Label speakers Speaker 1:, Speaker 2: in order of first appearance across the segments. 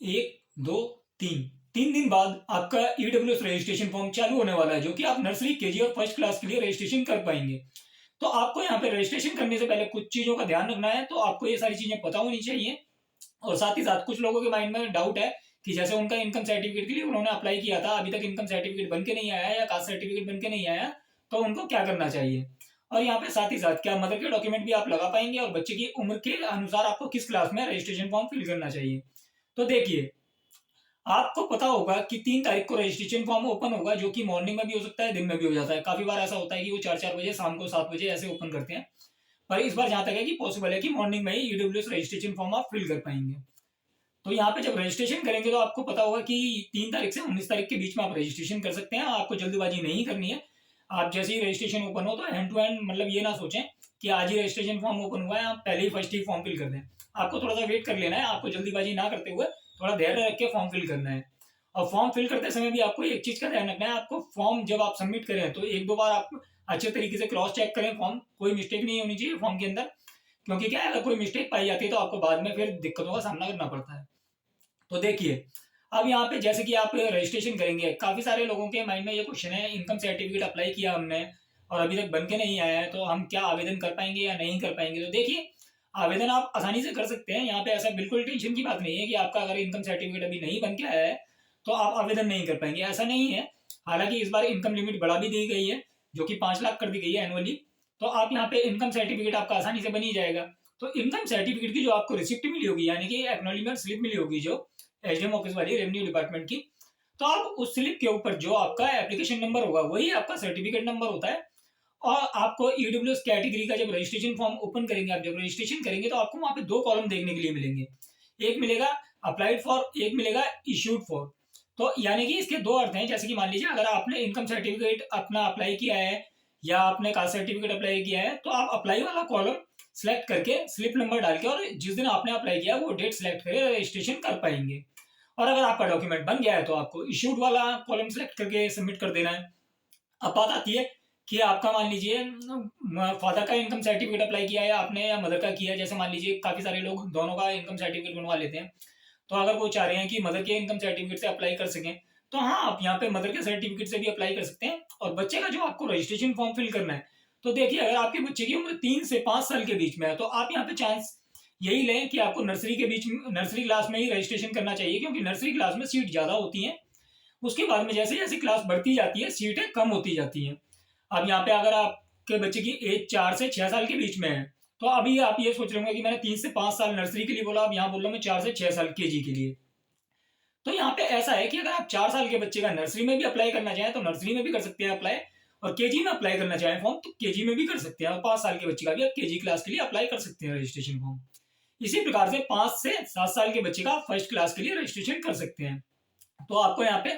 Speaker 1: एक, दो, तीन, 3 दिन बाद आपका ईडब्ल्यूएस रजिस्ट्रेशन फॉर्म चालू होने वाला है, जो कि आप नर्सरी, केजी और फर्स्ट क्लास के लिए रजिस्ट्रेशन कर पाएंगे। तो आपको यहाँ पे रजिस्ट्रेशन करने से पहले कुछ चीजों का ध्यान रखना है, तो आपको ये सारी चीजें पता होनी चाहिए। और साथ ही साथ कुछ लोगों के माइंड में डाउट है कि जैसे उनका इनकम सर्टिफिकेट के लिए उन्होंने अप्लाई किया था, अभी तक इनकम सर्टिफिकेट बन के नहीं आया या कास्ट सर्टिफिकेट बन के नहीं आया, तो उनको क्या करना चाहिए। और यहाँ पे साथ ही साथ क्या मदर के डॉक्यूमेंट भी आप लगा पाएंगे, और बच्चे की उम्र के अनुसार आपको किस क्लास में रजिस्ट्रेशन फॉर्म फिल करना चाहिए। तो देखिए, आपको पता होगा कि 3 तारीख को रजिस्ट्रेशन फॉर्म ओपन होगा, जो कि मॉर्निंग में भी हो सकता है, दिन में भी हो जाता है। काफी बार ऐसा होता है कि वो 4-4 बजे, शाम को 7 बजे ऐसे ओपन करते हैं। पर इस बार जहां तक है कि पॉसिबल है कि मॉर्निंग में ही ईडब्ल्यूएस रजिस्ट्रेशन फॉर्म आप फिल कर पाएंगे। तो यहाँ पे जब रजिस्ट्रेशन करेंगे तो आपको पता होगा कि 3 तारीख से 19 तारीख के बीच में आप रजिस्ट्रेशन कर सकते हैं। आपको जल्दबाजी नहीं करनी है। आप जैसे ही रजिस्ट्रेशन ओपन हो तो हैंड टू हैंड, मतलब ये ना सोचें कि आज ही रजिस्ट्रेशन फॉर्म ओपन हुआ है, आप पहले ही फर्स्ट ही फॉर्म फिल कर दें। आपको थोड़ा सा वेट कर लेना है। आपको जल्दीबाजी ना करते हुए थोड़ा धैर्य रख के फॉर्म फिल करना है। और फॉर्म फिल करते समय भी आपको एक चीज का ध्यान रखना है। आपको फॉर्म जब आप सबमिट करें तो 1-2 बार आप अच्छे तरीके से क्रॉस चेक करें फॉर्म, कोई मिस्टेक नहीं होनी चाहिए फॉर्म के अंदर। क्योंकि क्या है, अगर कोई मिस्टेक पाई जाती है तो आपको बाद में फिर दिक्कतों का सामना करना पड़ता है। तो देखिए, अब यहाँ पे जैसे कि आप रजिस्ट्रेशन करेंगे, काफी सारे लोगों के माइंड में ये क्वेश्चन है, इनकम सर्टिफिकेट अप्लाई किया हमने और अभी तक बन के नहीं आया है, तो हम क्या आवेदन कर पाएंगे या नहीं कर पाएंगे। तो देखिए, आवेदन आप आसानी से कर सकते हैं। यहाँ पे ऐसा बिल्कुल टेंशन की बात नहीं है कि आपका अगर इनकम सर्टिफिकेट अभी नहीं बन के आया है तो आप आवेदन नहीं कर पाएंगे, ऐसा नहीं है। हालांकि इस बार इनकम लिमिट बढ़ा भी दी गई है, जो कि 5 लाख कर दी गई है एनुअली। तो आप यहाँ पे इनकम सर्टिफिकेट आपका आसानी से बन ही जाएगा। तो इनकम सर्टिफिकेट की जो आपको रिसिप्ट मिली होगी, यानी कि एक्नॉलेजमेंट स्लिप मिली होगी, जो एसडीएम ऑफिस वाली रेवेन्यू डिपार्टमेंट की, तो आप उस स्लिप के ऊपर जो आपका एप्लीकेशन नंबर होगा वही आपका सर्टिफिकेट नंबर होता है। और आपको ईडब्ल्यूएस कैटेगरी का जब रजिस्ट्रेशन फॉर्म ओपन करेंगे, आप जब रजिस्ट्रेशन करेंगे तो आपको वहां पे 2 कॉलम देखने के लिए मिलेंगे। एक मिलेगा अप्लाइड फॉर, एक मिलेगा इश्यूड फॉर। तो यानी कि इसके 2 अर्थ हैं। जैसे कि मान लीजिए, अगर आपने इनकम सर्टिफिकेट अपना अप्लाई किया है या आपने कास्ट सर्टिफिकेट अप्लाई किया है, तो आप अप्लाई वाला कॉलम सेलेक्ट करके स्लिप नंबर डाल के, और जिस दिन आपने अप्लाई किया वो डेट सेलेक्ट करके रजिस्ट्रेशन कर पाएंगे। और अगर आपका डॉक्यूमेंट बन गया है तो आपको इश्यूड वाला कॉलम सेलेक्ट करके सबमिट कर देना है। अब बात आती है कि आपका मान लीजिए फादर का इनकम सर्टिफिकेट अप्लाई किया है आपने, या मदर का किया है। जैसे मान लीजिए काफी सारे लोग दोनों का इनकम सर्टिफिकेट बनवा लेते हैं। तो अगर वो चाह रहे हैं कि मदर के इनकम सर्टिफिकेट से अप्लाई कर सकें, तो हाँ, आप यहाँ पे मदर के सर्टिफिकेट से भी अप्लाई कर सकते हैं। और बच्चे का जो आपको रजिस्ट्रेशन फॉर्म फिल करना है, तो देखिए, अगर आपके बच्चे की उम्र 3 से 5 साल के बीच में है तो आप यहाँ पे चांस यही लें कि आपको नर्सरी क्लास में ही रजिस्ट्रेशन करना चाहिए, क्योंकि नर्सरी क्लास में सीट ज्यादा होती है। उसके बाद में जैसे जैसे क्लास बढ़ती जाती है सीटें कम होती जाती हैं। अब यहाँ पे अगर आपके बच्चे की एज 4 से 6 साल के बीच में है, तो अभी आप ये सोच रहे होंगे कि मैंने 3 से 5 साल नर्सरी के लिए बोला, अब यहाँ बोल रहा हूँ मैं 4 से 6 साल केजी के लिए। तो यहाँ पे ऐसा है कि अगर आप 4 साल के बच्चे का नर्सरी में भी अप्लाई करना चाहें तो नर्सरी में भी कर सकते हैं अप्लाई, और केजी में अप्लाई करना चाहें फॉर्म तो केजी में भी कर सकते हैं। और 5 साल के बच्चे का भी आप केजी क्लास के लिए अप्लाई कर सकते हैं रजिस्ट्रेशन फॉर्म। इसी प्रकार से 5 से 7 साल के बच्चे का फर्स्ट क्लास के लिए रजिस्ट्रेशन कर सकते हैं। तो आपको यहाँ पे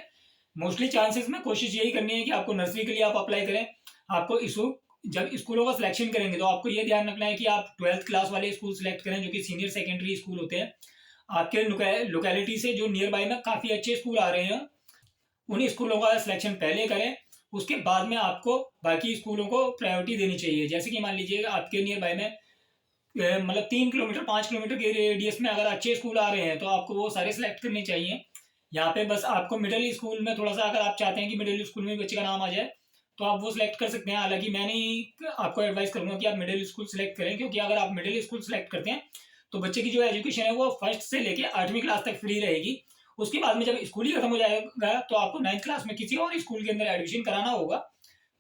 Speaker 1: मोस्टली चांसेस में कोशिश यही करनी है कि आपको नर्सरी के लिए आप अप्लाई करें। आपको इसको जब स्कूलों का सिलेक्शन करेंगे तो आपको ये ध्यान रखना है कि आप 12th क्लास वाले स्कूल सेलेक्ट करें, जो कि सीनियर सेकेंडरी स्कूल होते हैं। आपके लोकेलिटी से जो नियर बाय में काफ़ी अच्छे स्कूल आ रहे हैं, उन स्कूलों का सिलेक्शन पहले करें। उसके बाद में आपको बाकी स्कूलों को प्रायोरिटी देनी चाहिए। जैसे कि मान लीजिए आपके नियर बाय में मतलब 3 किलोमीटर 5 किलोमीटर के रेडियस में अगर अच्छे स्कूल आ रहे हैं तो आपको वो सारे सिलेक्ट करने चाहिए। यहाँ पे बस आपको मिडिल स्कूल में थोड़ा सा, अगर आप चाहते हैं कि मिडिल स्कूल में बच्चे का नाम आ जाए, तो आप वो सिलेक्ट कर सकते हैं। हालांकि मैं नहीं आपको एडवाइस करूंगा कि आप मिडिल स्कूल सिलेक्ट करें, क्योंकि अगर आप मिडिल स्कूल सिलेक्ट करते हैं तो बच्चे की जो एजुकेशन है वो फर्स्ट से लेके 8वीं क्लास तक फ्री रहेगी। उसके बाद में जब स्कूल ही खत्म हो जाएगा तो आपको 9th क्लास में किसी और स्कूल के अंदर एडमिशन कराना होगा।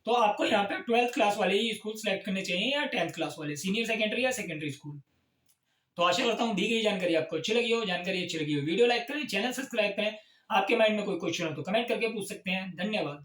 Speaker 1: तो आपको यहाँ पे 12th क्लास वाले ही स्कूल सेलेक्ट करने चाहिए, या 10th क्लास वाले, सीनियर सेकेंडरी या सेकेंडरी स्कूल। तो आशा करता हूँ दी गई जानकारी आपको अच्छी लगी हो। जानकारी अच्छी लगी हो वीडियो लाइक करें, चैनल सब्सक्राइब करें। आपके माइंड में कोई क्वेश्चन हो तो कमेंट करके पूछ सकते हैं। धन्यवाद।